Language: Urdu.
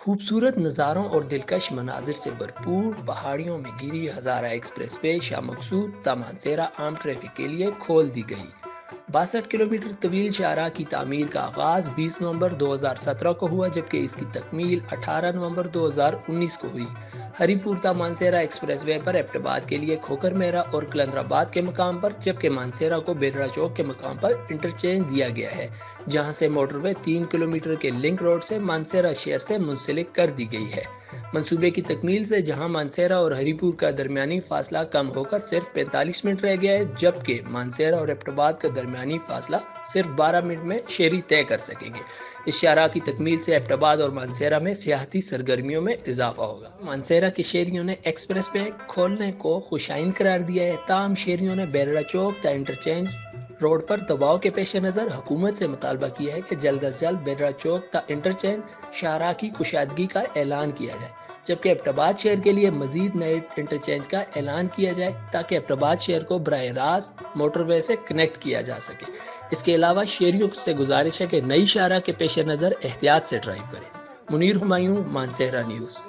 خوبصورت نظاروں اور دلکش مناظر سے بھرپور پہاڑیوں میں گھری ہزارہ ایکسپریس وے شاہ مقصود تا مانسہرہ عام ٹریفک کے لیے کھول دی گئی۔ 62 کلومیٹر طویل شاہراہ کی تعمیر کا آغاز 20 نومبر 2017 کو ہوا، جبکہ اس کی تکمیل 18 نومبر 2019 کو ہوئی۔ ہری پور تا مانسہرہ ایکسپریس وے پر ایبٹ آباد کے لیے کھوکھر مہرہ اور کلندر آباد کے مقام پر، جبکہ مانسہرہ کو بیرڑا چوک کے مقام پر انٹرچینج دیا گیا ہے، جہاں سے موٹر وے 3 کلومیٹر کے لنک روڈ سے مانسہرہ شہر سے منسلک کر دی گئی ہے۔ منصوبے کی تکمیل سے جہاں مانسہرہ اور ہری پور کا درمیانی فاصلہ کم ہو کر صرف 45 منٹ رہ گیا ہے، جبکہ مانسہرہ اور ایبٹ آباد کا درمیانی فاصلہ صرف 12 منٹ میں شہری طے کر سکیں گے۔ اس شاہراہ کی تکمیل سے ایبٹ آباد اور مانسہرہ میں سیاحتی سرگرمیوں میں اضافہ ہوگا۔ مانسہرہ کے شہریوں نے ایکسپریس وے کھولنے کو خوش آئند قرار دیا ہے، تاہم شہریوں نے بیرڑا چوک تا انٹرچینج روڈ پر دباؤ کے پیش نظر حکومت سے مطالبہ کیا ہے کہ جلد از جلد بیرڑا چوک تا انٹرچینج شاہراہ کی کشادگی کا اعلان کیا جائے، جبکہ ایبٹ آباد شہر کے لیے مزید نئے انٹرچینج کا اعلان کیا جائے تاکہ ایبٹ آباد شہر کو براہ راست موٹر وے سے کنیکٹ کیا جا سکے۔ اس کے علاوہ شہریوں سے گزارش ہے کہ نئی شاہراہ کے پیش نظر احتیاط سے ڈرائیو کریں۔ منیر ہمایوں، مانسہرہ نیوز۔